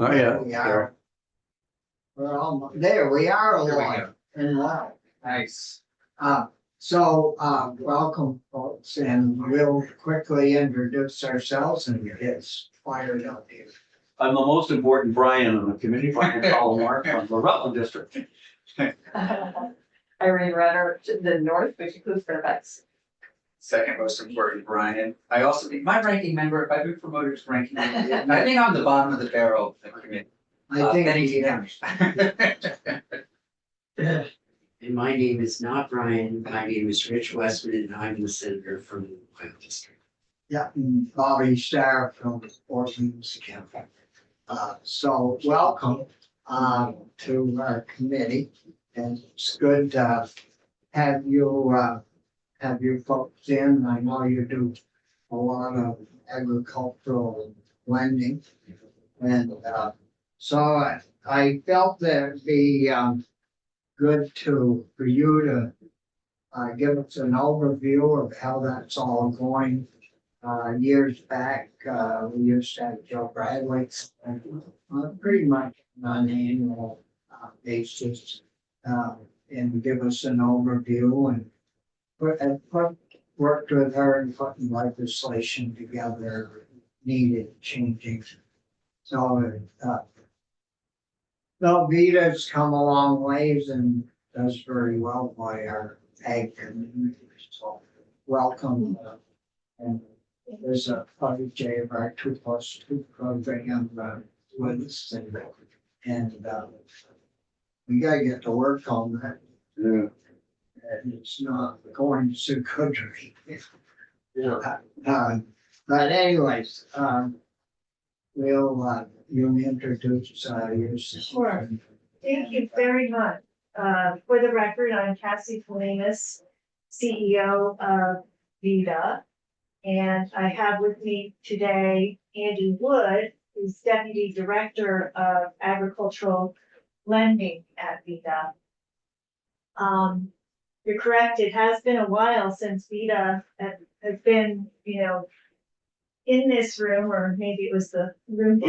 Oh, yeah. We are. We're almost, there we are There we alive and well. Nice. Welcome folks, and we'll quickly introduce ourselves and get fired up here. I'm the most important Brian on the committee, Brian Palomar from the Rutland District. Irene Renner to the north, which includes Fairfax. Second most important, Brian. I also think my ranking member, if I've been promoted to ranking member, I think I'm the bottom of the barrel of the committee. I think Bennington County. And my name is not Brian, my name is Rich Westman, and I'm the senator from the Ohio District. Yeah, and Bobby Starr from Orleans County. So welcome to our committee, and it's good to have you folks in. I know you do a lot of agricultural lending, and so I felt that it'd be good for you to give us an overview of how that's all going. Years back, we used to have Joe Bradley, pretty much on an annual basis, and give us an overview and worked with her and putting legislation together needed changing. So, Velveeta's come a long ways and does very well by our ag community. So welcome. And there's a project of our 2+2 program with us, and we gotta get to work on that. Yeah. And it's not going so good. Yeah. But anyways, you'll introduce yourself. Sure. Thank you very much. For the record, I'm Cassie Polinas, CEO of VITA. And I have with me today Andy Wood, who's Deputy Director of Agricultural Lending at VITA. You're correct, it has been a while since VITA has been, in this room, or maybe it was the room.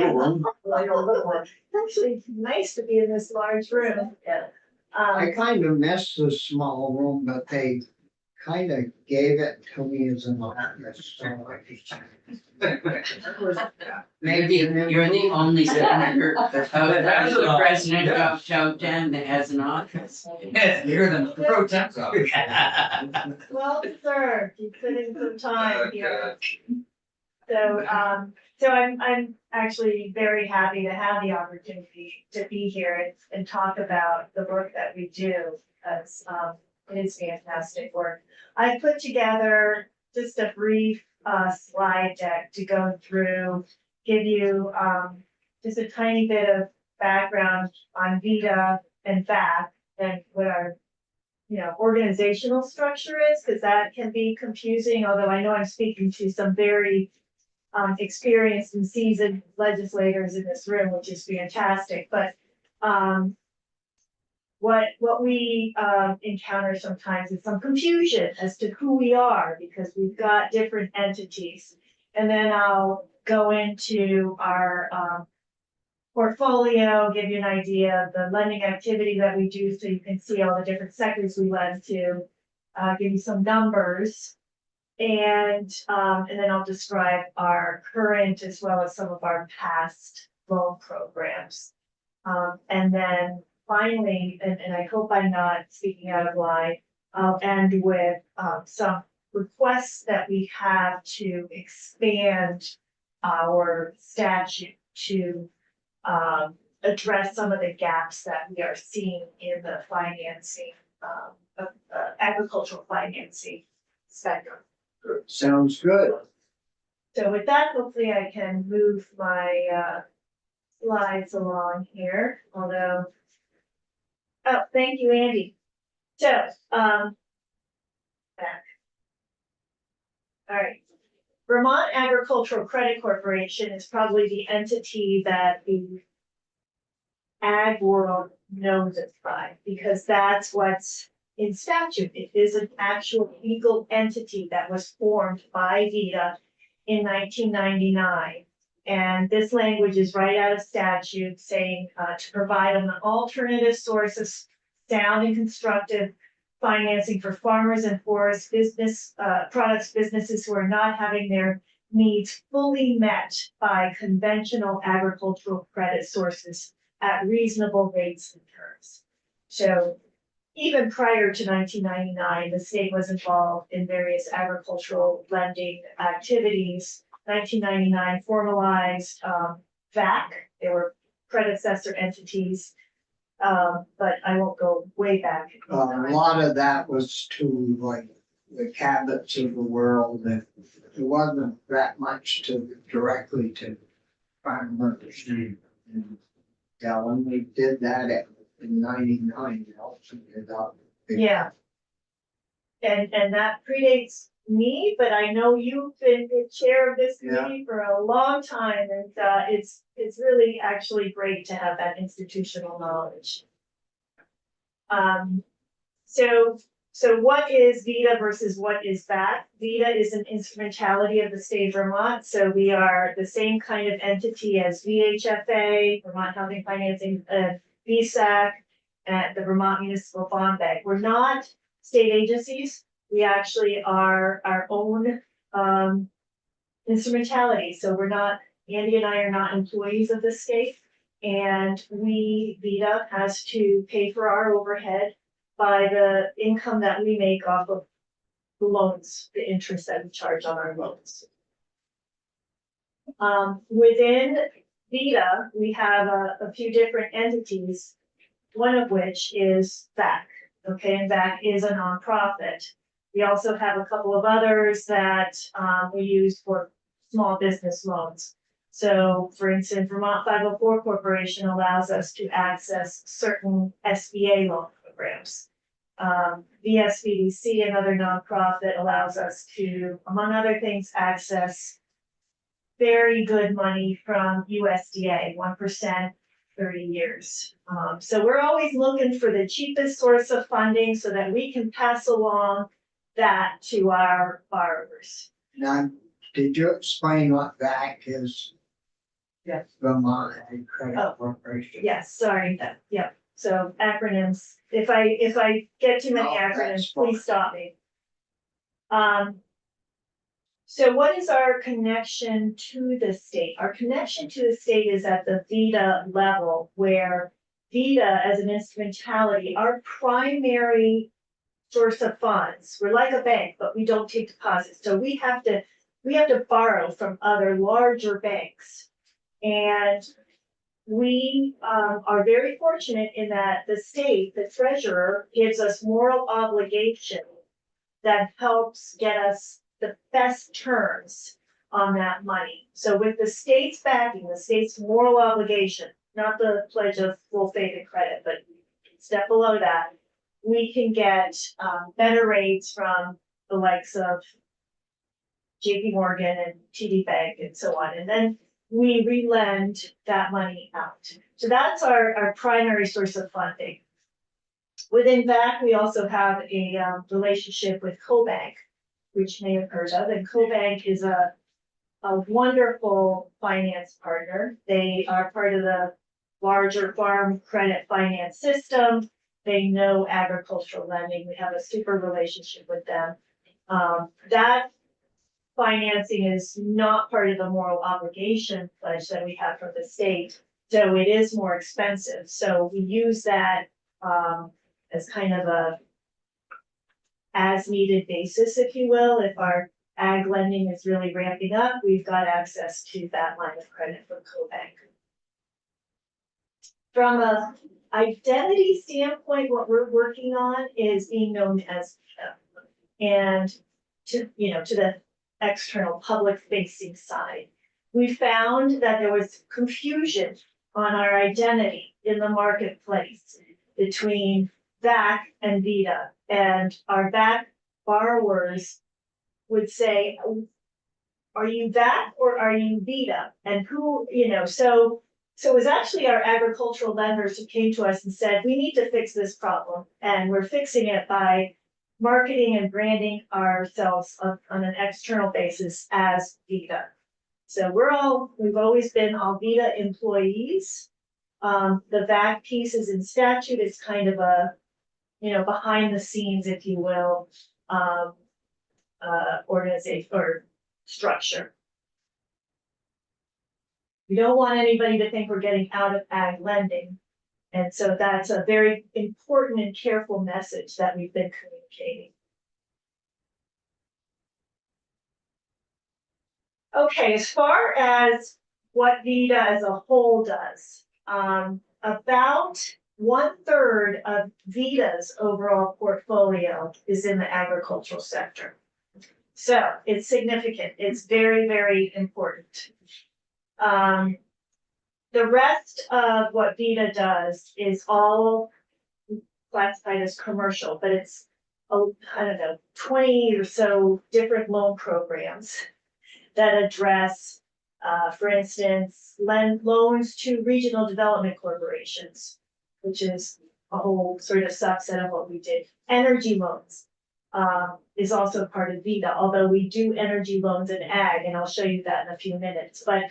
Actually, it's nice to be in this large room. I kind of miss the small room, but they kind of gave it to me as an office. Maybe you're the only senator of the president of Chowtown that has an office. Yes, bigger than the pro temp office. Well deserved, you put in some time here. So I'm actually very happy to have the opportunity to be here and talk about the work that we do, as it is fantastic work. I put together just a brief slide deck to go through, give you just a tiny bit of background on VITA and VAC and what our organizational structure is, because that can be confusing, although I know I'm speaking to some very experienced and seasoned legislators in this room, which is fantastic. But what we encounter sometimes is some confusion as to who we are, because we've got different entities. And then I'll go into our portfolio, give you an idea of the lending activity that we do, so you can see all the different sectors we lend to, give you some numbers. And then I'll describe our current as well as some of our past loan programs. And then finally, and I hope I'm not speaking out of line, I'll end with some requests that we have to expand our statute to address some of the gaps that we are seeing in the financing, agricultural financing spectrum. Sounds good. So with that, hopefully I can move my slides along here, although, oh, thank you, Andy. So, back. All right. Vermont Agricultural Credit Corporation is probably the entity that the ag world knows it by, because that's what's in statute. It is an actual legal entity that was formed by VITA in 1999 And this language is right out of statute saying, to provide an alternative source of sound and constructive financing for farmers and forest business, products businesses who are not having their needs fully met by conventional agricultural credit sources at reasonable rates and terms. So even prior to 1999, the state was involved in various agricultural lending activities. 1999 formalized VAC. They were predecessor entities, but I won't go way back. A lot of that was to like the Cabots of the world, and it wasn't that much to directly to farmers. And, yeah, when we did that in '99, it also ended up. Yeah. And that predates me, but I know you've been the chair of this Yeah. committee for a long time, and it's really actually great to have that institutional knowledge. So what is VITA versus what is VAC? VITA is an instrumentality of the state of Vermont, so we are the same kind of entity as VHFA, Vermont Housing Financing, VSAC, and the Vermont Municipal Bond Bank. We're not state agencies. We actually are our own instrumentality. So we're not, Andy and I are not employees of the state. And VITA has to pay for our overhead by the income that we make off of the loans, the interest that we charge on our loans. Within VITA, we have a few different entities, one of which is VAC. Okay, and VAC is a nonprofit. We also have a couple of others that we use for small business loans. So for instance, Vermont 504 Corporation allows us to access certain SBA loan programs. VSBDC, another nonprofit, allows us to, among other things, access very good money from USDA, 1%, 30 years. So we're always looking for the cheapest source of funding so that we can pass along that to our borrowers. Now, did you explain what VAC is? Yes. Vermont Credit Oh. Corporation. Yes, sorry, yeah, so acronyms, if I get too many No, that's acronyms, fine. please stop me. So what is our connection to the state? Our connection to the state is at the VITA level, where VITA as an instrumentality, our primary source of funds, we're like a bank, but we don't take deposits. So we have to borrow from other larger banks. And we are very fortunate in that the state, the treasurer, gives us moral obligation that helps get us the best terms on that money. So with the state's backing, the state's moral obligation, not the pledge of full faith and credit, but step below that, we can get better rates from the likes of JP Morgan and TD Bank and so on. And then we relend that money out. So that's our primary source of funding. Within VAC, we also have a relationship with CoBank, which you may have heard of. And CoBank is a wonderful finance partner. They are part of the larger farm credit finance system. They know agricultural lending. We have a super relationship with them. That financing is not part of the moral obligation pledge that we have from the state. So it is more expensive. So we use that as kind of a as needed basis, if you will. If our ag lending is really ramping up, we've got access to that line of credit from CoBank. From a identity standpoint, what we're working on is being known as and to the external public facing side. We found that there was confusion on our identity in the marketplace between VAC and VITA, and our VAC borrowers would say, are you VAC or are you VITA? And who, so it was actually our agricultural lenders who came to us and said, we need to fix this problem. And we're fixing it by marketing and branding ourselves on an external basis as VITA. So we've always been Alvita employees. The VAC piece is in statute, it's kind of a, behind the scenes, if you will, organization or structure. We don't want anybody to think we're getting out of ag lending. And so that's a very important and careful message that we've been communicating. Okay, as far as what VITA as a whole does, about 1/3 of VITA's overall portfolio is in the agricultural sector. So it's significant. It's very, very important. The rest of what VITA does is all classified as commercial, but it's, I don't know, 20 or so different loan programs that address, for instance, loans to regional development corporations, which is a whole sort of subset of what we did. Energy loans is also part of VITA, although we do energy loans in ag, and I'll show you that in a few minutes. But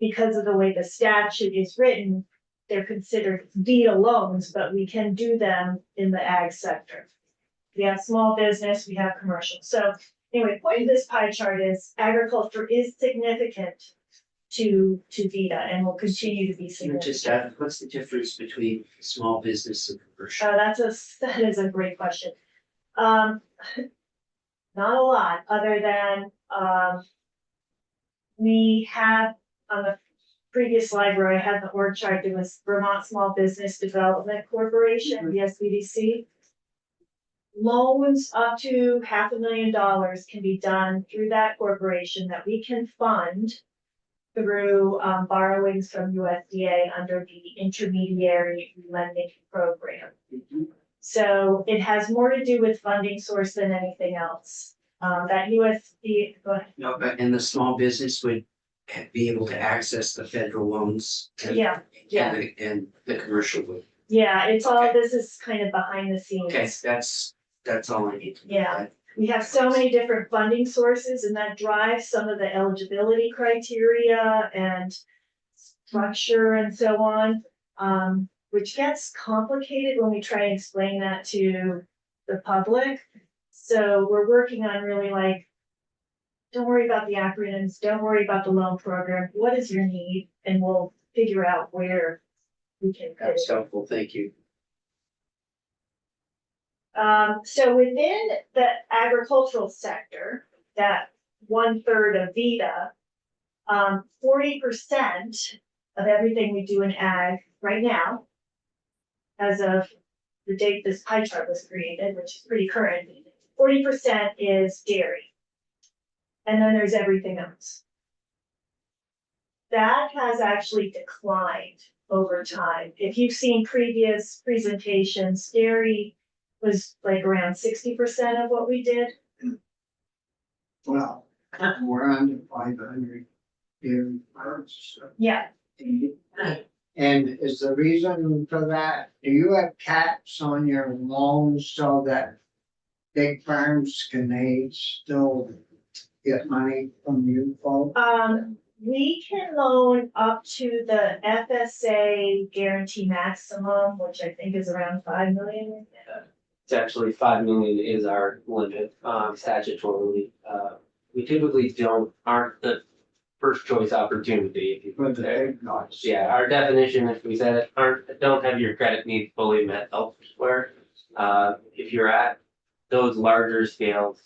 because of the way the statute is written, they're considered VITA loans, but we can do them in the ag sector. We have small business, we have commercial. So anyway, the point of this pie chart is agriculture is significant to VITA and will continue to be significant. Just what's the difference between small business and commercial? That is a great question. Not a lot, other than, we have on the previous slide where I had the org chart, there was Vermont Small Business Development Corporation, the SBDC. Loans up to $500,000 can be done through that corporation that we can fund through borrowings from USDA under the intermediary lending program. So it has more to do with funding source than anything else. That USDA, go ahead. No, but and the small business would be able to access the federal loans. Yeah, yeah. And the commercial would. Yeah, it's all, Okay. this is kind of behind the scenes. Okay, that's all I need to know. Yeah. We have so many different funding sources and that drives some of the eligibility criteria and structure and so on. Which gets complicated when we try and explain that to the public. So we're working on really like, don't worry about the acronyms, don't worry about the loan program. What is your need? And we'll figure out where we can fit That's it. helpful, thank you. So within the agricultural sector, that 1/3 of VITA, 40% of everything we do in ag right now, as of the date this pie chart was created, which is pretty current, 40% is dairy. And then there's everything else. That has actually declined over time. If you've seen previous presentations, dairy was like around 60% of what we did. Well, we're under 500 dairy farms. So. Yeah. And is the reason for that, do you have caps on your loans so that big farms they still get money from you folks? We can loan up to the FSA guarantee maximum, which I think is around 5 million. It's actually 5 million is our limit, statutorily. We typically aren't the first choice opportunity. If you For put the there. big guys. Yeah, our definition, if we said it, don't have your credit needs fully met elsewhere. If you're at those larger scales,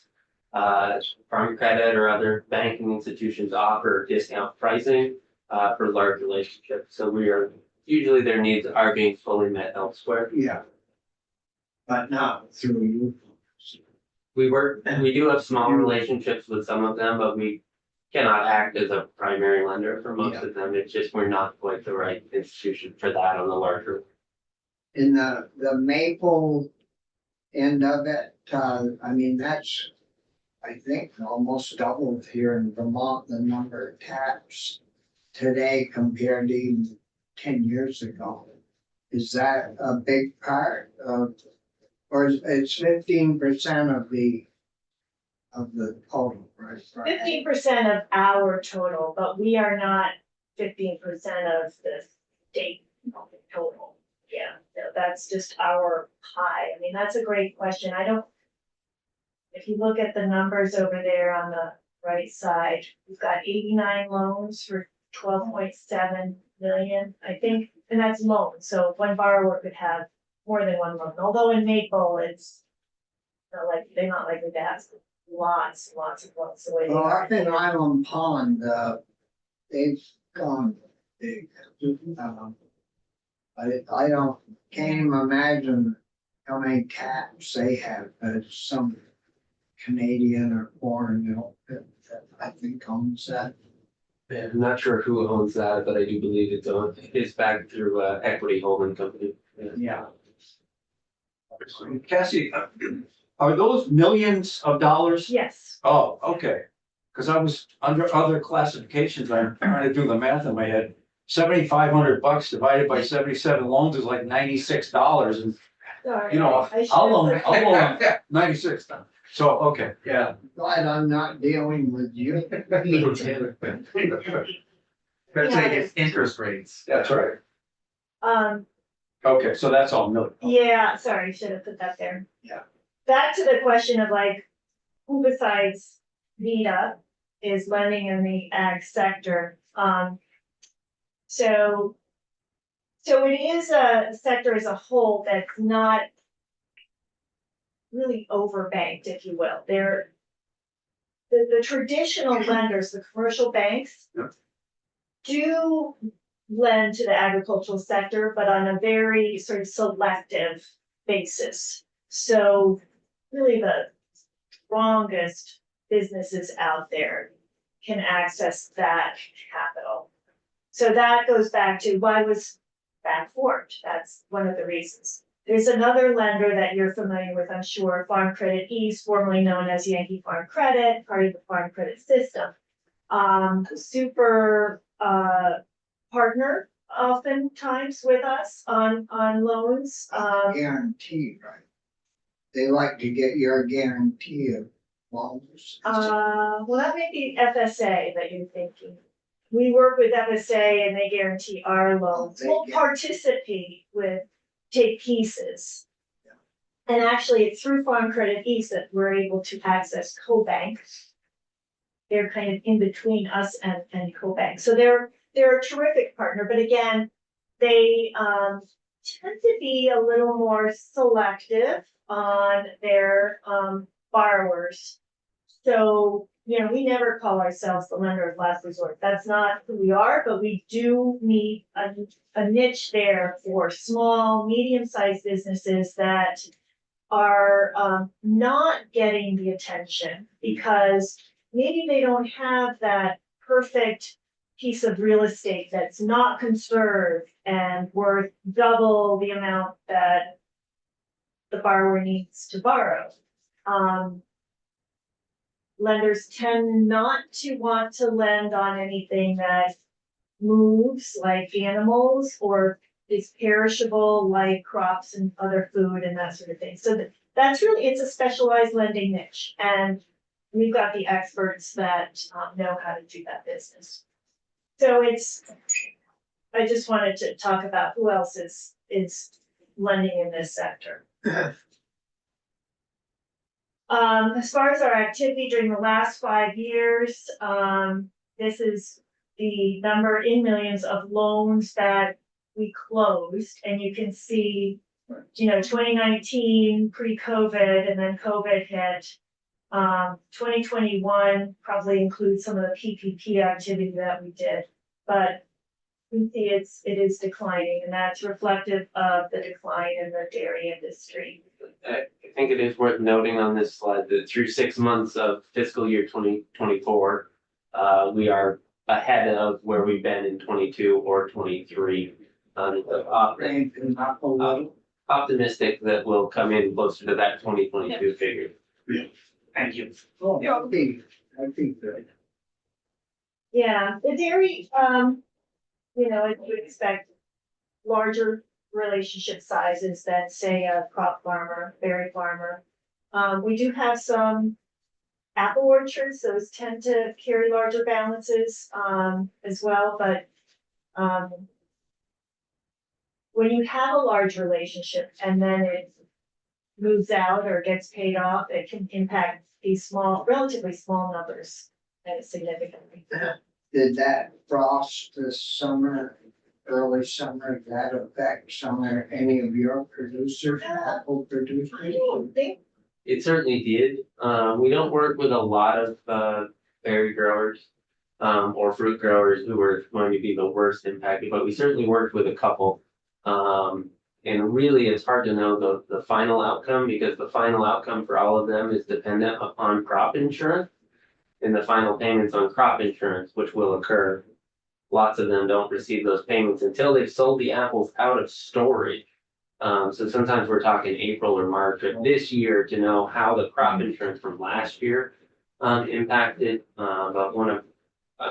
Farm Credit or other banking institutions offer discount pricing, for large relationships. So usually their needs are being fully met elsewhere. Yeah. But not through you. We do have small relationships with some of them, but we cannot act as a primary lender for most of them. It's just, we're not quite the right institution for that on the larger. In the maple end of it, I mean, that's, I think, almost doubled here in Vermont, the number of taps today compared to even 10 years ago. Is that a big part of, or it's 15% of the of the total, right? 15% of our total, but we are not 15% of the state total. Yeah, no, that's just our pie. I mean, that's a great question. If you look at the numbers over there on the right side, we've got 89 loans for 12.7 million, I think, and that's loans. So one borrower could have more than one loan, although in Maple, it's not like, they're not likely to have lots of loans the way they Well, are. up in Island Pond, they've gone big. I don't, can't even imagine how many taps they have, but it's some Canadian or foreign outfit that I think owns that. Yeah, I'm not sure who owns that, but I do believe it's back through Equity Holding Company. Yeah. Cassie, are those millions of dollars? Yes, Oh, okay. Cause I was under other classifications, I'm trying to do the math in my head. $7,500 divided by 77 loans is like $96 and, sorry. you know, I should I'll have- loan 96. So, okay, yeah. Glad I'm not dealing with you. Me too. Better take its interest rates. That's right. Um, Okay, so that's all million. yeah, sorry, should have put that there. Yeah. Back to the question of like, who besides VITA is lending in the ag sector? So it is a sector as a whole that's not really overbanked, if you will. The traditional lenders, the commercial banks, Yeah. do lend to the agricultural sector, but on a very sort of selective basis. So really the strongest businesses out there can access that capital. So that goes back to why was that formed? That's one of the reasons. There's another lender that you're familiar with, I'm sure, Farm Credit East, formerly known as Yankee Farm Credit, part of the Farm Credit system. Super partner oftentimes with us on loans. Guaranteed, right? They like to get your guarantee of loans. Well, that may be FSA that you're thinking. We work with FSA and they guarantee our loans. They We'll guarantee. participate with, take pieces. And actually, it's through Farm Credit East that we're able to access CoBank. They're kind of in between us and CoBank. So they're a terrific partner, but again, they tend to be a little more selective on their borrowers. So, you know, we never call ourselves the lender of last resort. That's not who we are, but we do meet a niche there for small, medium-sized businesses that are not getting the attention because maybe they don't have that perfect piece of real estate that's not conserved and worth double the amount that the borrower needs to borrow. Lenders tend not to want to lend on anything that moves like animals or is perishable like crops and other food and that sort of thing. So that's really, it's a specialized lending niche. And we've got the experts that know how to do that business. So I just wanted to talk about who else is lending in this sector. As far as our activity during the last 5 years, this is the number in millions of loans that we closed, and you can see, 2019 pre-COVID, and then COVID hit. 2021 probably includes some of the PPP activity that we did, but we see it is declining, and that's reflective of the decline in the dairy industry. I think it is worth noting on this slide that through 6 months of fiscal year 2024, we are ahead of where we've been in 22 or 23. Anything up a little. Optimistic that we'll come in closer to that 2022 figure. Thank you. Oh, that'd be good. Yeah, the dairy, I would expect larger relationship sizes than say a crop farmer, berry farmer. We do have some apple orchards, those tend to carry larger balances, as well, but, when you have a large relationship and then it moves out or gets paid off, it can impact these small, relatively small numbers significantly. Did that frost this summer, early summer, that affect any of your producers, apple I producers? don't think, It certainly did. We don't work with a lot of berry growers or fruit growers who were going to be the worst impacted, but we certainly worked with a couple. And really, it's hard to know the final outcome because the final outcome for all of them is dependent upon crop insurance and the final payments on crop insurance, which will occur. Lots of them don't receive those payments until they've sold the apples out of storage. So sometimes we're talking April or March of this year to know how the crop insurance from last year impacted. But one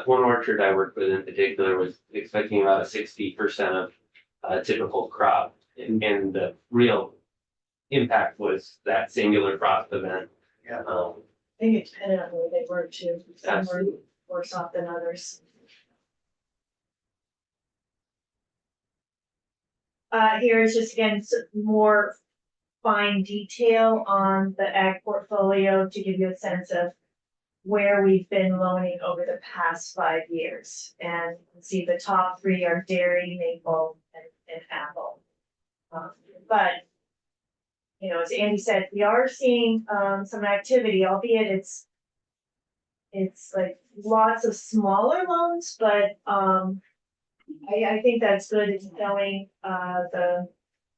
orchard I worked with in particular was expecting about a 60% of typical crop, and the real impact was that singular frost event. Yeah. I think it depended on where they were too. Some were Absolutely. worse off than others. Here is just again, some more fine detail on the ag portfolio to give you a sense of where we've been loaning over the past 5 years. And you can see the top three are dairy, maple, and apple. But, you know, as Andy said, we are seeing some activity, albeit it's like lots of smaller loans, but I think that's good. It's showing the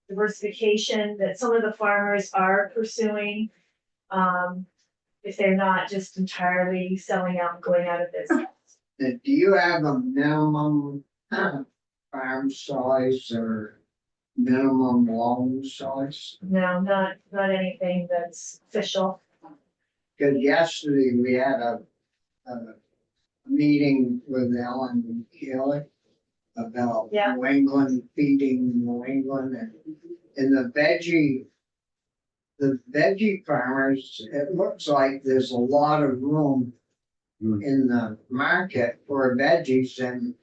diversification that some of the farmers are pursuing. If they're not just entirely selling out and going out of business. Do you have a minimum farm size or minimum loan size? No, not anything that's official. Cause yesterday we had a meeting with Ellen Keeler about Yeah. New England, feeding New England and the veggie farmers, it looks like there's a lot of room in the market for veggies and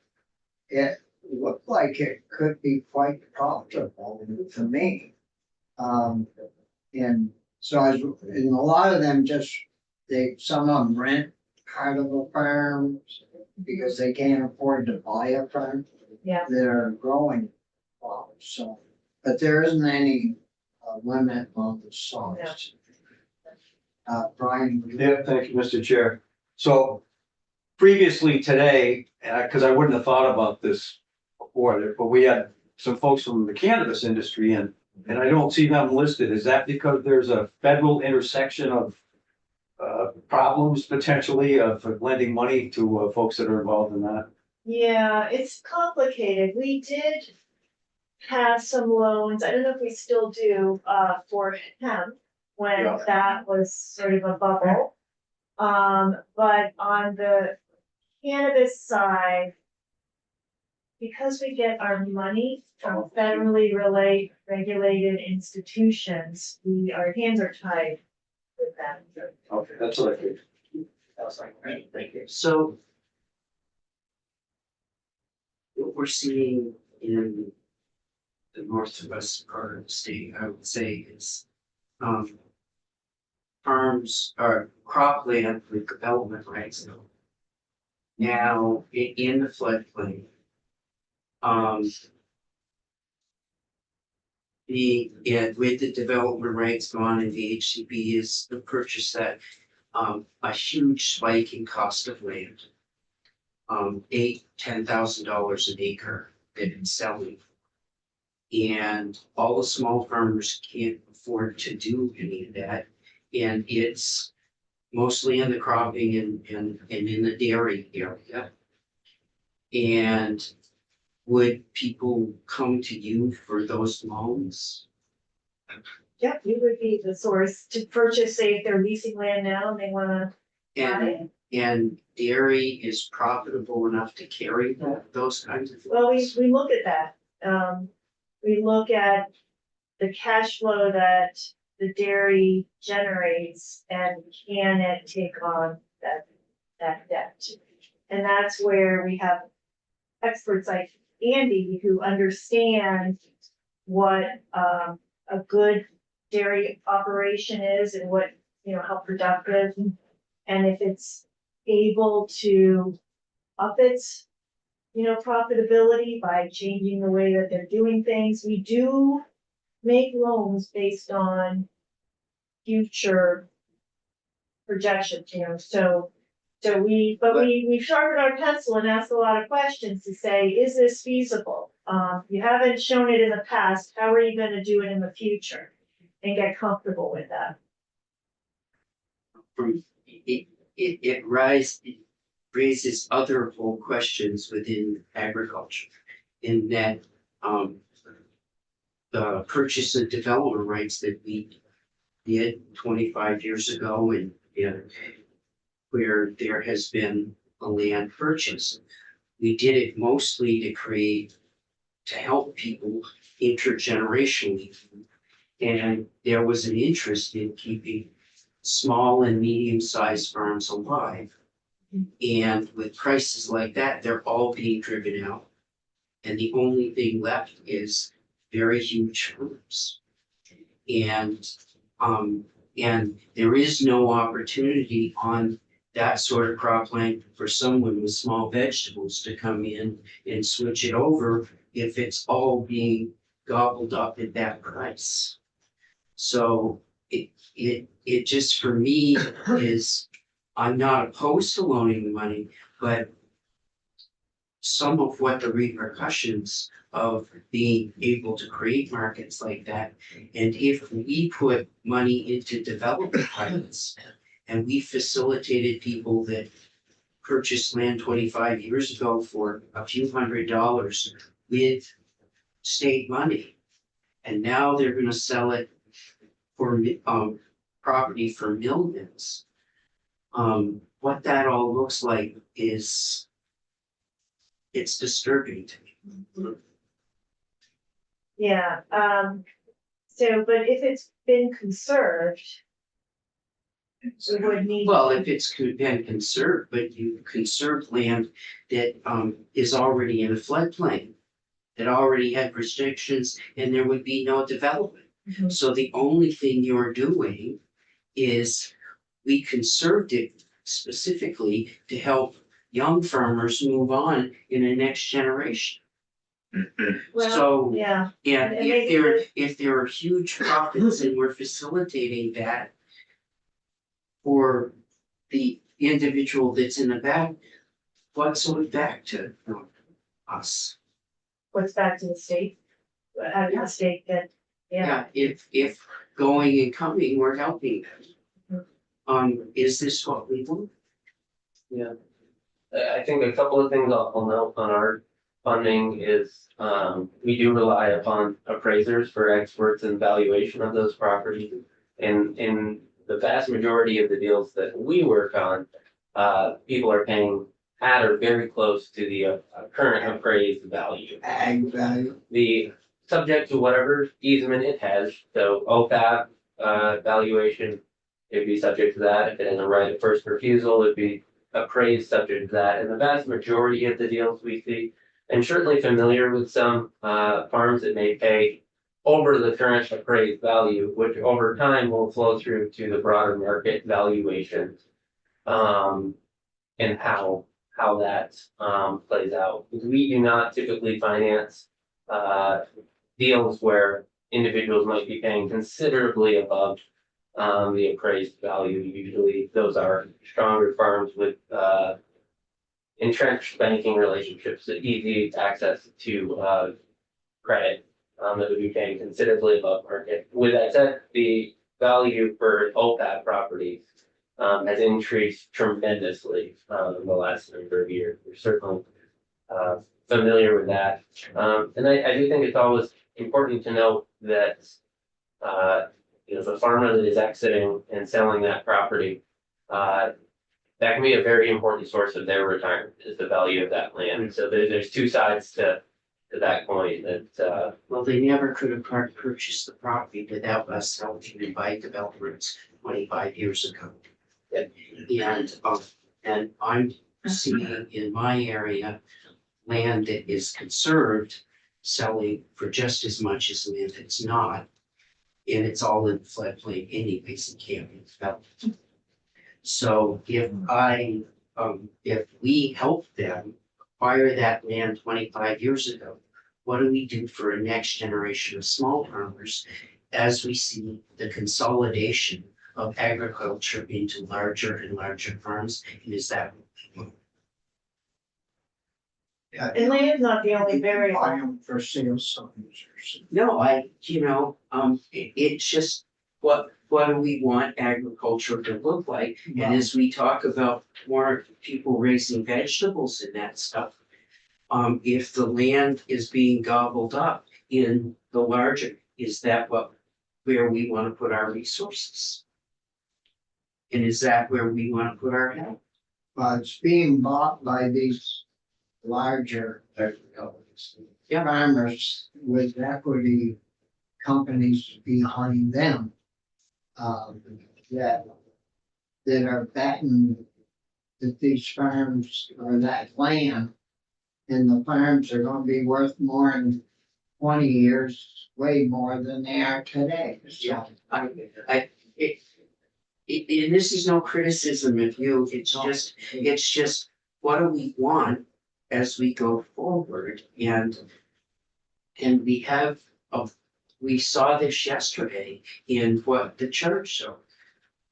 it looked like it could be quite profitable to me. And so and a lot of them some of them rent part of a farm because they can't afford to buy a farm. Yeah. They're growing, so, but there isn't any limit on the size. Brian? Yeah, thank you, Mr. Chair. So previously today, because I wouldn't have thought about this before, but we had some folks from the cannabis industry and I don't see them listed. Is that because there's a federal intersection of problems potentially of lending money to folks that are involved in that? Yeah, it's complicated. We did have some loans, I don't know if we still do, for hemp when Yeah. that was sort of a bubble. But on the cannabis side, because we get our money from federally regulated institutions, our hands are tied with them. Okay, that's what I think. Great, thank you. So what we're seeing in the northwest part of the state, I would say, is farms or cropland with development rights now in the floodplain. With the development rights gone and the HCB is the purchase that a huge spike in cost of land. $8,000-10,000 an acre they've been selling. And all the small farmers can't afford to do any of that. And it's mostly in the cropping and in the dairy area. And would people come to you for those loans? Yep, you would be the source to purchase, say if they're leasing land now and they wanna buy it. And dairy is profitable enough to carry those kinds of. Well, we look at that. We look at the cash flow that the dairy generates and can it take on that debt? And that's where we have experts like Andy who understand what a good dairy operation is and what, you know, how productive and if it's able to up its, you know, profitability by changing the way that they're doing things. We do make loans based on future projections, you know, so we sharpened our pencil and asked a lot of questions to say, is this feasible? You haven't shown it in the past, how are you gonna do it in the future? And get comfortable with that. From it raises other whole questions within agriculture. In that the purchase and development rights that we did 25 years ago and where there has been a land purchase. We did it mostly to help people intergenerationally. And there was an interest in keeping small and medium-sized farms alive. And with prices like that, they're all being driven out. And the only thing left is very huge farms. And there is no opportunity on that sort of cropland for someone with small vegetables to come in and switch it over if it's all being gobbled up at that price. So it just for me is, I'm not opposed to loaning the money, but some of what the repercussions of being able to create markets like that, and if we put money into development pilots and we facilitated people that purchased land 25 years ago for a few $100s with state money, and now they're going to sell it for property for millions. What that all looks like is, it's disturbing to me. Yeah, so, but if it's been conserved, we would need. Well, if it's been conserved, but you conserve land that is already in a floodplain, that already had restrictions, and there would be no development. Mhm. So the only thing you're doing is, we conserved it specifically to help young farmers move on in the next generation. Well, So, yeah, and and maybe if there are huge profits and we're facilitating that for the individual that's in the back, what's it back to us? what's back to the state? How did the state get, yeah, If going and coming, we're helping them. Is this what we want? Yeah. I think a couple of things I'll note on our funding is, we do rely upon appraisers for experts in valuation of those properties. And in the vast majority of the deals that we work on, people are paying at or very close to the current appraised value. Ag value. The subject to whatever easement it has, so OPAP valuation, it'd be subject to that. If it has a right of first refusal, it'd be appraised subject to that. And the vast majority of the deals we see, and certainly familiar with some farms that may pay over the current appraised value, which over time will flow through to the broader market valuation. And how that plays out. We do not typically finance deals where individuals might be paying considerably above the appraised value. Usually those are stronger farms with entrenched banking relationships, easy access to credit that would be paying considerably above market. With that said, the value for OPAP properties has increased tremendously in the last number of years. We're certainly familiar with that. And I do think it's always important to note that the farmer that is exiting and selling that property, that can be a very important source of their retirement, is the value of that land. So there's two sides to to that point that, Well, they never could have purchased the property without us helping them buy developments 25 years ago. And I'm seeing in my area, land that is conserved selling for just as much as land that's not. And it's all in floodplain anyways and can't be developed. So if we help them acquire that land 25 years ago, what do we do for a next generation of small farmers as we see the consolidation of agriculture into larger and larger farms? And is that? And land's not the only variable. Volume for sale signs. No, it's just, what do we want agriculture to look like? And as we talk about more people raising vegetables and that stuff, if the land is being gobbled up in the larger, is that where we wanna put our resources? And is that where we wanna put our help? But it's being bought by these larger Yeah. farmers with equity companies behind them. That are betting that these farms or that land and the farms are gonna be worth more in 20 years, way more than they are today. So, And this is no criticism of you, it's just, what do we want as we go forward? And we saw this yesterday in what the church showed.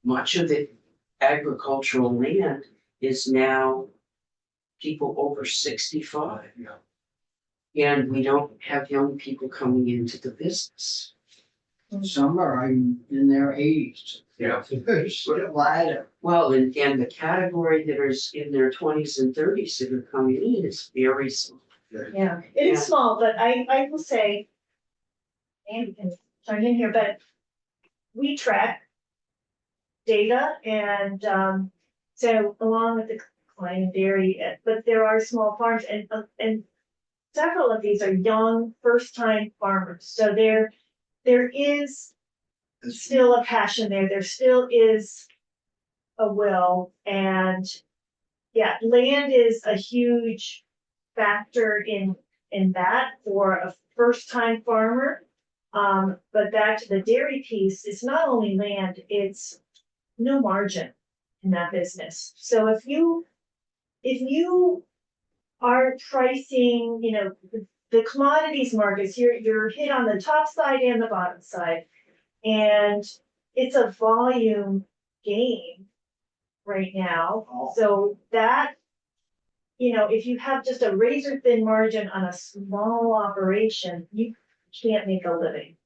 Much of the agricultural land is now people over 65. And we don't have young people coming into the business. some are in their 80s. Yeah. Still at it. Well, and the category that is in their 20s and 30s that are coming in is very small. Yeah, it is Yeah. small, but I will say, Andy can chime in here, but we track data and, so along with the client dairy, but there are small farms and several of these are young, first-time farmers, so there is still a passion there still is a will, and yeah, land is a huge factor in that for a first-time farmer. But back to the dairy piece, it's not only land, it's no margin in that business. So if you are pricing, the commodities markets, you're hit on the top side and the bottom side. And it's a volume game right now. So that, if you have just a razor thin margin on a small operation, you can't make a living.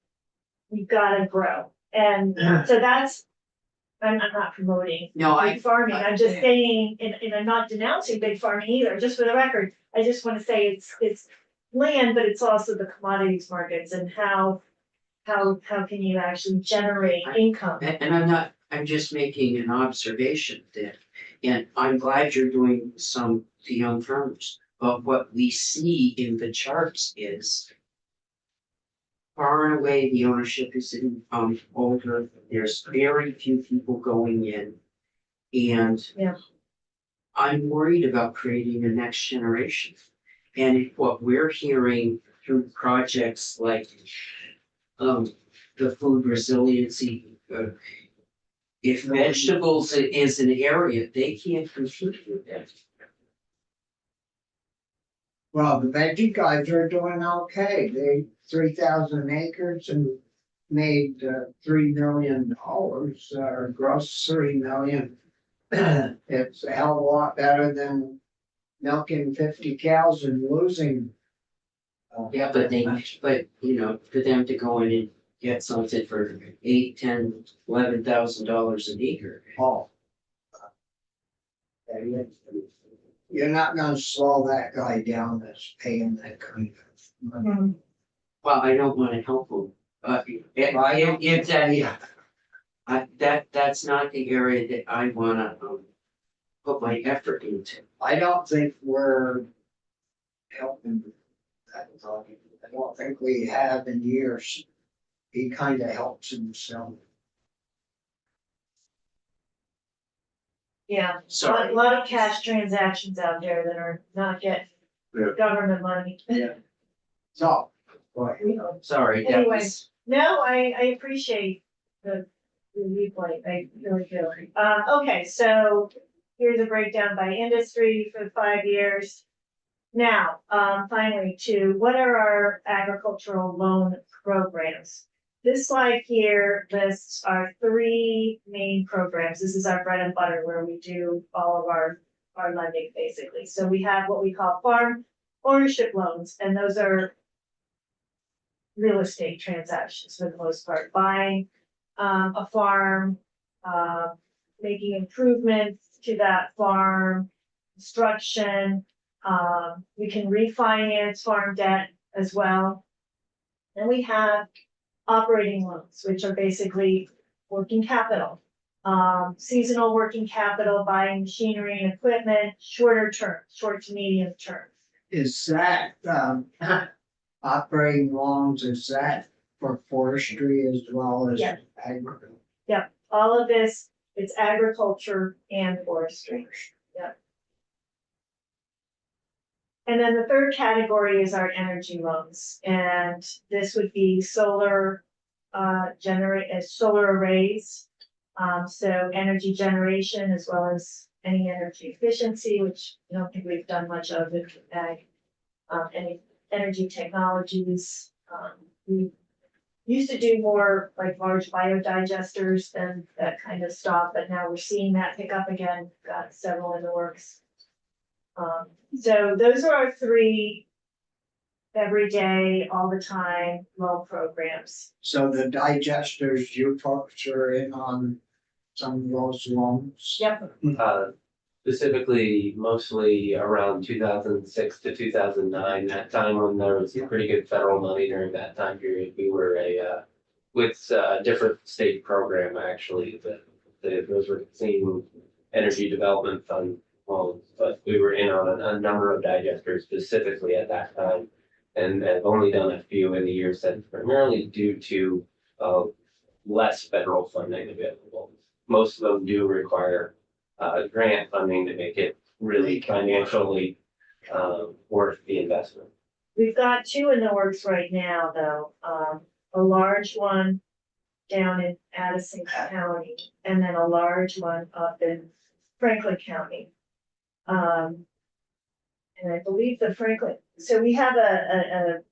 You've gotta grow. And so that's, I'm not promoting No, big farming. I'm just saying, and I'm not denouncing big farming either, just for the record. I just wanna say it's land, but it's also the commodities markets and how can you actually generate income? And I'm just making an observation that, and I'm glad you're doing some to young farmers, but what we see in the charts is far and away the ownership is in older, there's very few people going in. And Yeah. I'm worried about creating a next generation. And what we're hearing through projects like the food resiliency, if vegetables is an area, they can't compete with that. Well, the veggie guys are doing okay. They 3,000 acres and made $3 million, or gross $3 million. It's a hell of a lot better than milking 50 cows and losing. Yeah, but for them to go in and get something for $8, $10, $11,000 an acre. Oh. You're not gonna slow that guy down that's paying that kind of money. Well, I don't wanna help them, that's not the area that I wanna put my effort into. I don't think we're helping I don't think we have in years. He kind of helps himself. Yeah, Sorry. a lot of cash transactions out there that are not getting Yeah. government money. So, go ahead. Sorry, that Anyway. was, No, I appreciate the viewpoint, I really do. Okay, so here's a breakdown by industry for the 5 years. Now, finally, to what are our agricultural loan programs? This slide here lists our 3 main programs. This is our bread and butter where we do all of our lending basically. So we have what we call farm ownership loans, and those are real estate transactions for the most part, buying a farm, making improvements to that farm, construction. We can refinance farm debt as well. And we have operating loans, which are basically working capital. Seasonal working capital, buying machinery and equipment, shorter term, short to medium term. Is that, operating loans, is that for forestry as well as Yeah. agriculture? All of this, it's agriculture and forestry. And then the third category is our energy loans, and this would be solar, solar arrays. So energy generation as well as any energy efficiency, which I don't think we've done much of in ag. Any energy technologies, we used to do more like large biodigesters than that kind of stuff, but now we're seeing that pick up again, got several in the works. So those are our 3 everyday, all the time loan programs. So the digesters, you folks are in on some of those loans? Yep, Specifically, mostly around 2006 to 2009, that time when there was some pretty good federal money during that time period. We were with a different state program actually, those were same energy development fund loans, but we were in on a number of digesters specifically at that time. And have only done a few in the years since, primarily due to less federal funding available. Most of them do require grant funding to make it really financially worth the investment. we've got 2 in the works right now, though. A large one down in Addison County, and then a large one up in Franklin County. And I believe the Franklin, so we have a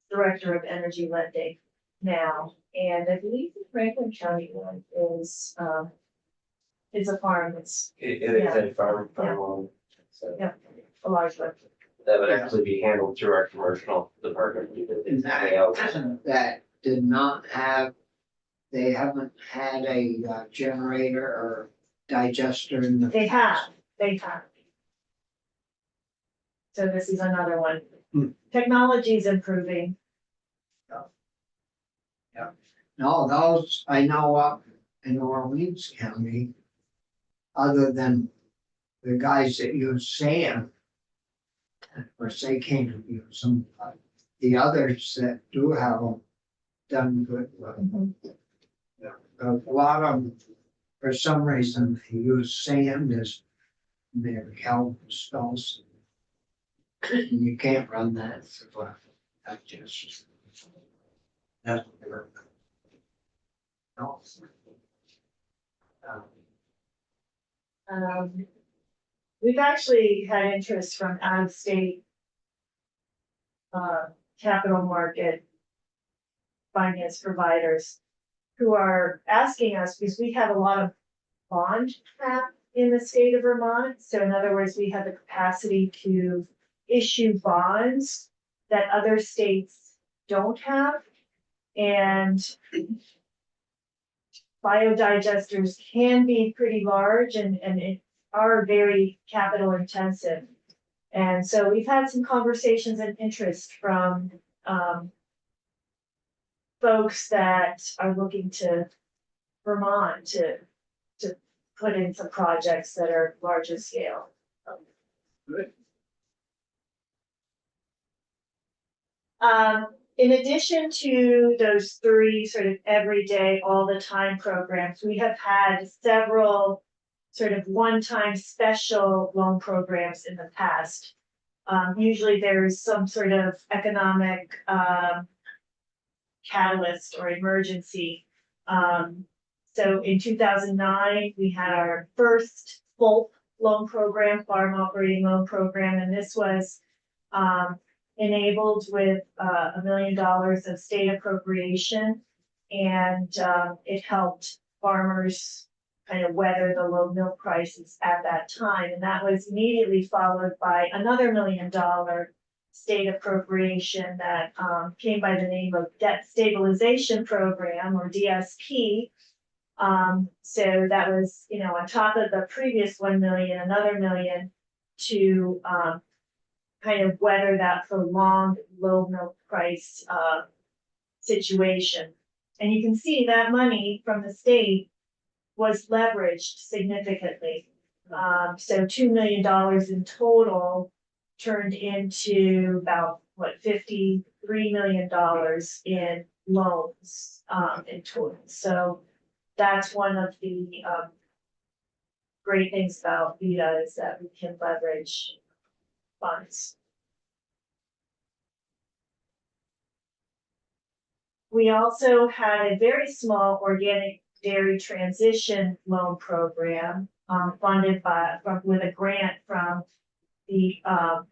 director of energy lending now, and I believe the Franklin County one is a farm, it's It is a farm loan, so Yeah. a large one. that would actually be handled through our commercial department. And that did not have, they haven't had a generator or digester in the. They have. So this is another one. Technology is improving. No, those I know up in Orleans County, other than the guys that use sand. Of course, they can't use them, but the others that do have them done good. with them. A lot of them, for some reason, they use sand as their help spells. And you can't run that, so that just. That's. No. We've actually had interest from out of state capital market finance providers who are asking us, because we have a lot of bond cap in the state of Vermont. So in other words, we have the capacity to issue bonds that other states don't have. And biodigesters can be pretty large and it are very capital intensive. And so we've had some conversations and interest from folks that are looking to Vermont to put in some projects that are larger scale. Good. In addition to those three sort of everyday, all the time programs, we have had several sort of one-time special loan programs in the past. Usually there's some sort of economic, catalyst or emergency. So in 2009, we had our first full loan program, farm operating loan program, and this was enabled with $1 million of state appropriation. And it helped farmers kind of weather the low milk prices at that time. And that was immediately followed by another $1 million state appropriation that came by the name of Debt Stabilization Program, or DSP. So that was, you know, on top of the previous 1 million, another million to kind of weather that prolonged low milk price situation. And you can see that money from the state was leveraged significantly. So $2 million in total turned into about $53 million in loans in total. So that's one of the great things about VITA is that we can leverage funds. We also had a very small organic dairy transition loan program funded with a grant from the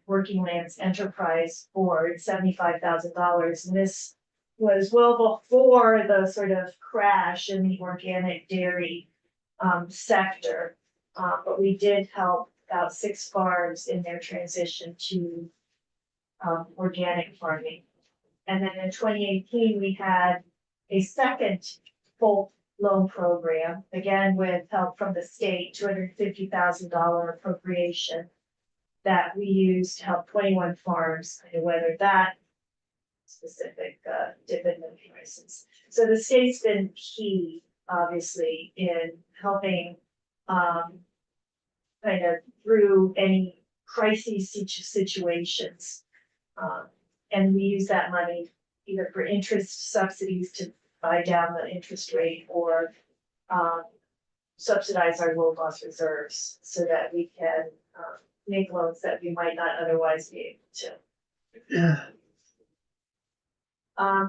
Working Lands Enterprise Board, $75,000. And this was well before the sort of crash in the organic dairy sector. But we did help about 6 farms in their transition to organic farming. And then in 2018, we had a second full loan program, again with help from the state, $250,000 appropriation that we used to help 21 farms kind of weather that specific dip in milk prices. So the state's been key, obviously, in helping kind of through any crisis situations. And we use that money either for interest subsidies to buy down the interest rate or subsidize our low loss reserves so that we can make loans that we might not otherwise be able to. Yeah.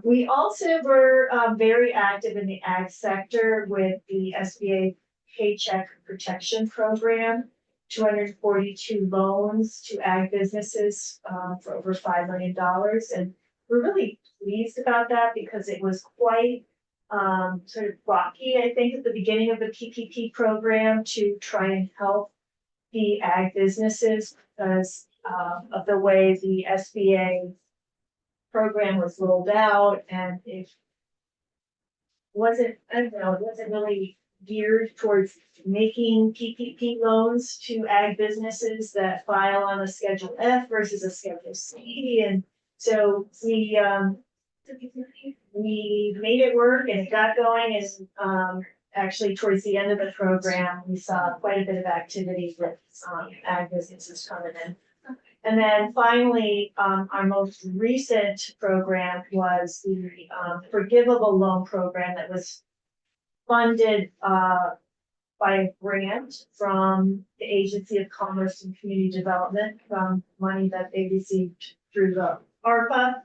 We also were very active in the ag sector with the SBA Paycheck Protection Program, 242 loans to ag businesses for over $5 million. And we're really pleased about that because it was quite sort of rocky, I think, at the beginning of the PPP program to try and help the ag businesses because of the way the SBA program was rolled out, and it wasn't really geared towards making PPP loans to ag businesses that file on a Schedule F versus a Schedule C. And so we made it work and it got going, and actually towards the end of the program, we saw quite a bit of activity with ag businesses coming in. And then finally, our most recent program was the forgivable loan program that was funded by a grant from the Agency of Commerce and Community Development from money that they received through the ARPA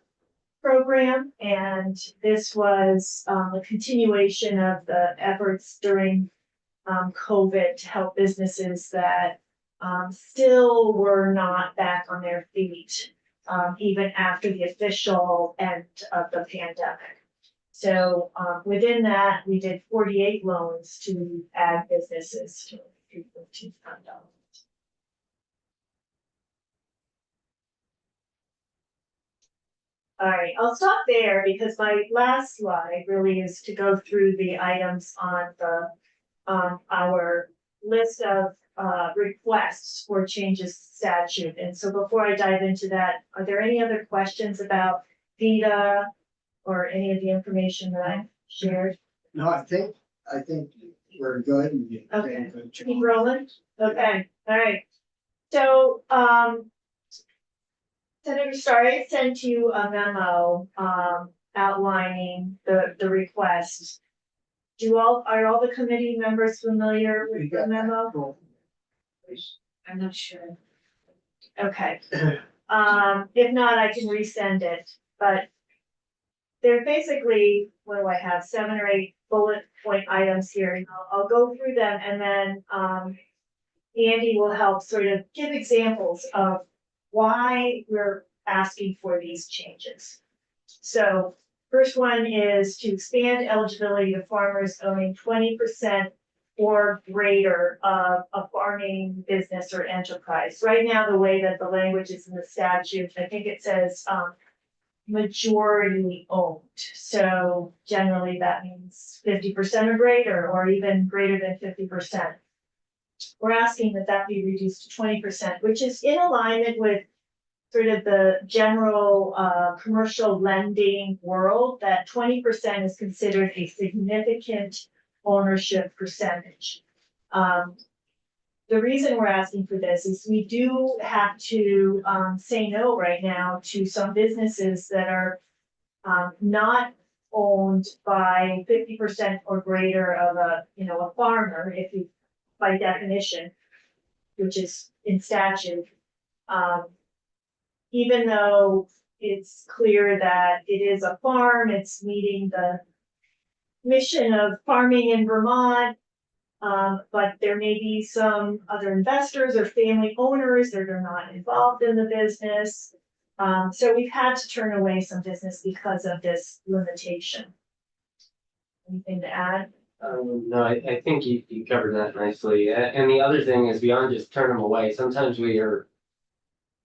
program. And this was a continuation of the efforts during COVID to help businesses that still were not back on their feet, even after the official end of the pandemic. So within that, we did 48 loans to ag businesses to $3.2 million. All right, I'll stop there because my last slide really is to go through the items on the our list of requests for changes to statute. And so before I dive into that, are there any other questions about VITA or any of the information that I've shared? No, I think we're good. And you did a Okay. good job. Keep rolling? Okay, all right. So, Senator Starr, I sent you a memo, outlining the request. Are all the committee members familiar with the memo? I'm not sure. Okay, if not, I can resend it, but they're basically, what do I have, 7 or 8 bullet point items here, and I'll go through them, and then, Andy will help sort of give examples of why we're asking for these changes. So, first one is to expand eligibility to farmers owning 20% or greater of a farming business or enterprise. Right now, the way that the language is in the statute, I think it says, majority owned. So generally that means 50% or greater, or even greater than 50%. We're asking that that be reduced to 20%, which is in alignment with sort of the general commercial lending world, that 20% is considered a significant ownership percentage. The reason we're asking for this is we do have to say no right now to some businesses that are not owned by 50% or greater of a farmer, if you, by definition, which is in statute. Even though it's clear that it is a farm, it's meeting the mission of farming in Vermont. But there may be some other investors or family owners that are not involved in the business. So we've had to turn away some business because of this limitation. Anything to add? No, I think you covered that nicely. And the other thing is beyond just turn them away, sometimes we are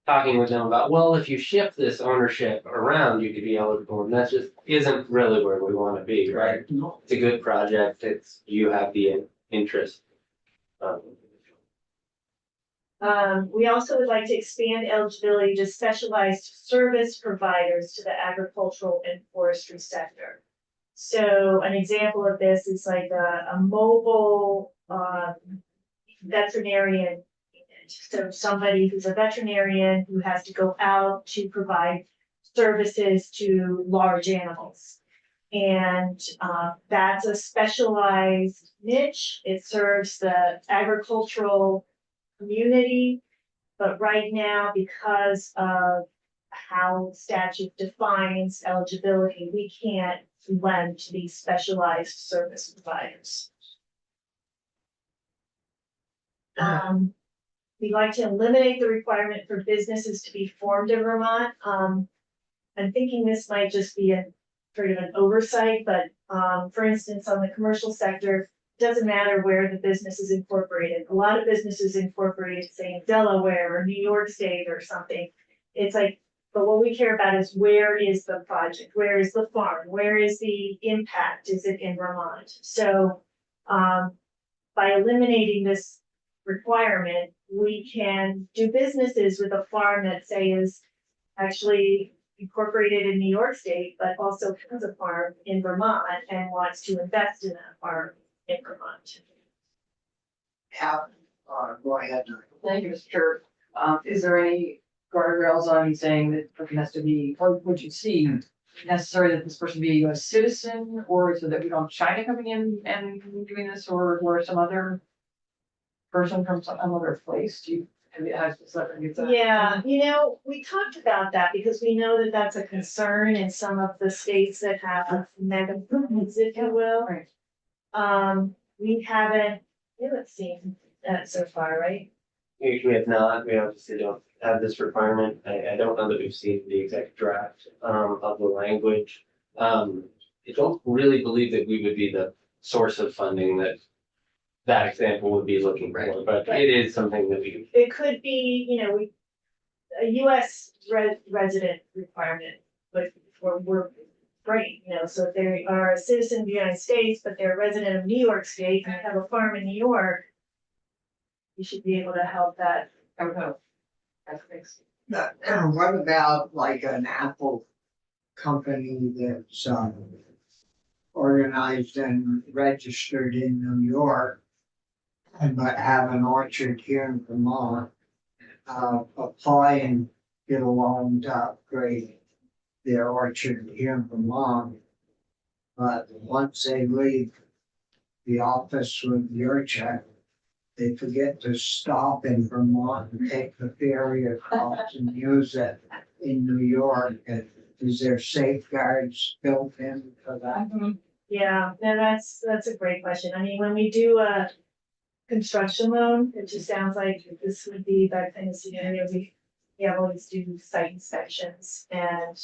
talking with them about, well, if you shift this ownership around, you could be eligible, and that just isn't really where we want to be, right? It's a good project, you have the interest. We also would like to expand eligibility to specialized service providers to the agricultural and forestry sector. So an example of this is like a mobile veterinarian. So somebody who's a veterinarian who has to go out to provide services to large animals. And that's a specialized niche. It serves the agricultural community. But right now, because of how statute defines eligibility, we can't lend to these specialized service providers. We'd like to eliminate the requirement for businesses to be formed in Vermont. I'm thinking this might just be a sort of an oversight, but for instance, on the commercial sector, it doesn't matter where the business is incorporated. A lot of businesses incorporated, say in Delaware or New York State or something. It's like, but what we care about is where is the project? Where is the farm? Where is the impact? Is it in Vermont? So by eliminating this requirement, we can do businesses with a farm that say is actually incorporated in New York State, but also has a farm in Vermont and wants to invest in that farm in Vermont. Go ahead. Thank you, Mr. Chair. Is there any guardrails on saying that person has to be, or would you see necessary that this person be a US citizen, or so that we don't have China coming in and doing this, or some other person from some other place? Do you have it has Yeah, we talked about that because we know that that's a concern in some of the states that have mega improvements, if you will. Right. We haven't seen that so far, right? We have not, we obviously don't have this requirement. I don't know that we've seen the exact draft of the language. I don't really believe that we would be the source of funding that example would be looking for, but it is something that we. It could be, a US resident requirement, but we're great, so if they are a citizen of the United States, but they're a resident of New York State and have a farm in New York, you should be able to help that. I would hope. That's nice. What about like an Apple company that's organized and registered in New York, but have an orchard here in Vermont, applying get a loan to upgrade their orchard here in Vermont. But once they leave the office with your check, they forget to stop in Vermont and take the ferry across and use it in New York. And is there safeguards built in for that? Yeah, no, that's a great question. I mean, when we do a construction loan, it just sounds like this would be that kind of scenario. We always do site inspections and,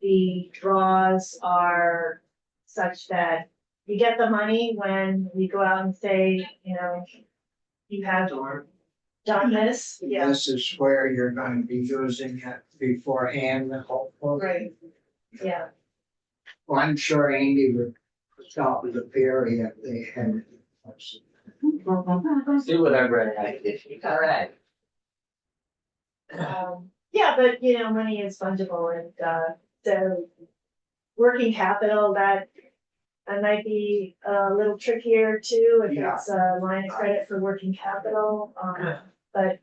the draws are such that you get the money when we go out and say, you know, you have done this, yeah, This is where you're going to be using it beforehand, hopefully. right, yeah. Well, I'm sure Andy would stop with the ferry if they had. Do whatever I if all right. Yeah, but you know, money is fungible and, so working capital, that might be a little trickier too, if Yeah. it's a line of credit for working capital, but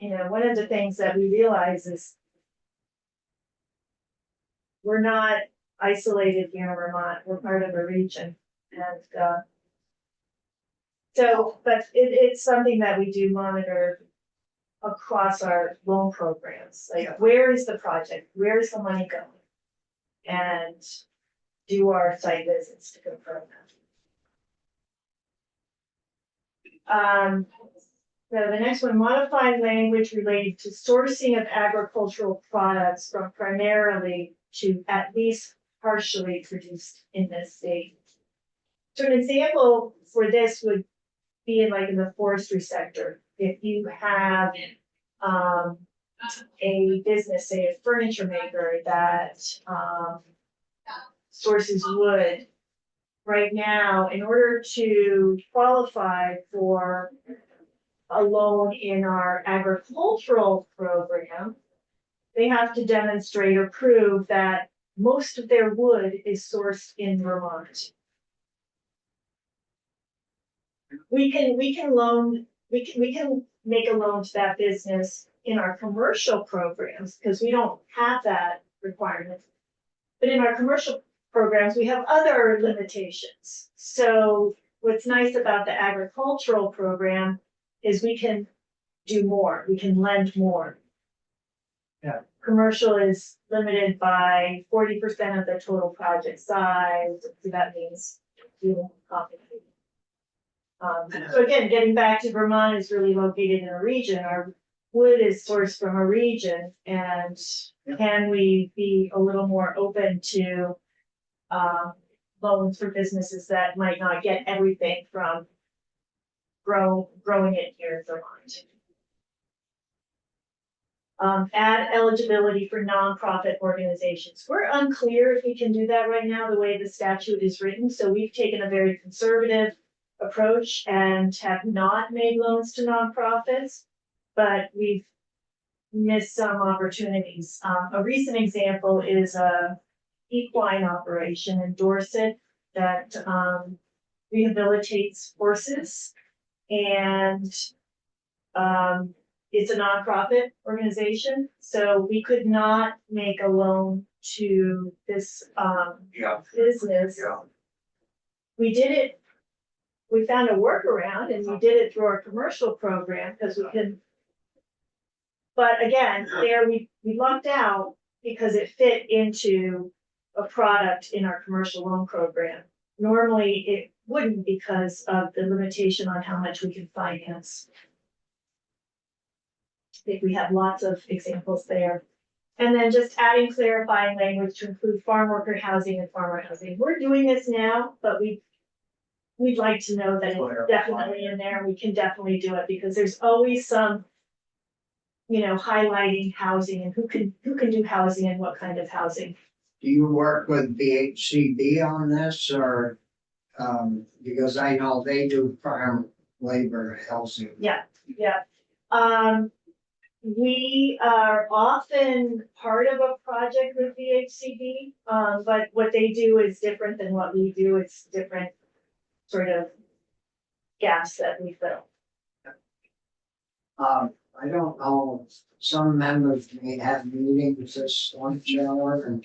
you know, one of the things that we realize is we're not isolated here in Vermont, we're part of a region, and, so, but it's something that we do monitor across our loan programs, like where is the project, where is the money going? And do our site visits to confirm that. So the next one, modify language related to sourcing of agricultural products from primarily to at least partially produced in this state. So an example for this would be in like in the forestry sector. If you have a business, say a furniture maker that sources wood, right now, in order to qualify for a loan in our agricultural program, they have to demonstrate or prove that most of their wood is sourced in Vermont. We can make a loan to that business in our commercial programs, because we don't have that requirement. But in our commercial programs, we have other limitations. So what's nice about the agricultural program is we can do more, we can lend more. Yeah. Commercial is limited by 40% of the total project size, so that means you know, complicated. So again, getting back to Vermont is really located in a region. Our wood is sourced from a region, and can we be a little more open to loans for businesses that might not get everything from growing it here in Vermont? Add eligibility for nonprofit organizations. We're unclear if we can do that right now, the way the statute is written, so we've taken a very conservative approach and have not made loans to nonprofits, but we've missed some opportunities. A recent example is a equine operation in Dorset that rehabilitates horses, and it's a nonprofit organization, so we could not make a loan to this business. We did it. We found a workaround and we did it through our commercial program because we can. But again, there we lucked out because it fit into a product in our commercial loan program. Normally it wouldn't because of the limitation on how much we can finance. I think we have lots of examples there. And then just adding clarifying language to include farm worker housing and farmer housing. We're doing this now, but we'd like to know that it's definitely in there. We can definitely do it because there's always some, you know, highlighting housing and who can do housing and what kind of housing. Do you work with BHCB on this or, because I know they do farm labor housing? Yeah. We are often part of a project with VHCD, but what they do is different than what we do. It's different sort of gaps that we fill. I don't know, some members may have meetings this lunch hour and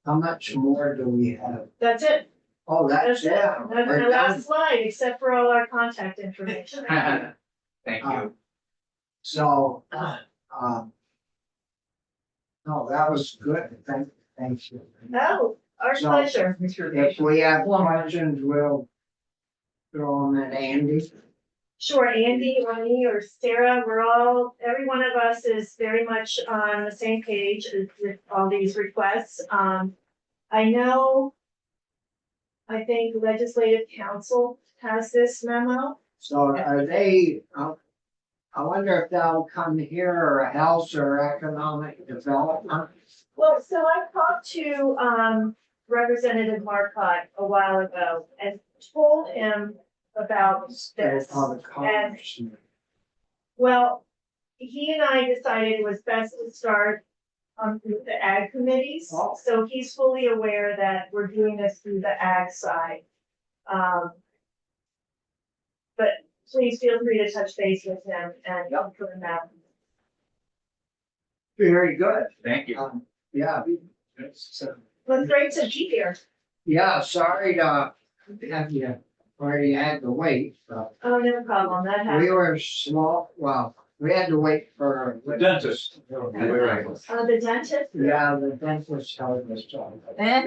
how much more do we have? That's it. Oh, that's it. That's We're my done. last slide, except for all our contact information. Thank you. So, no, that was good. Thank you. Oh, our So- pleasure. If we have questions, we'll throw them at Andy. Sure, Andy or me or Sarah, every one of us is very much on the same page with all these requests. I know, I think legislative council has this memo. So are they, I wonder if they'll come here or health or economic development? Well, so I talked to, Representative Marcotte a while ago and told him about this. Or the Commerce. Well, he and I decided it was best to start with the ag committees. Oh. So he's fully aware that we're doing this through the ag side. But please feel free to touch base with him and put him out. Very good. Thank you. Yeah. Well, great to be here. Yeah, sorry to have you, where you had to wait, but Oh, no problem. That we happened. were small, well, we had to wait for. The dentist. The dentist. Yeah, the dentist held us.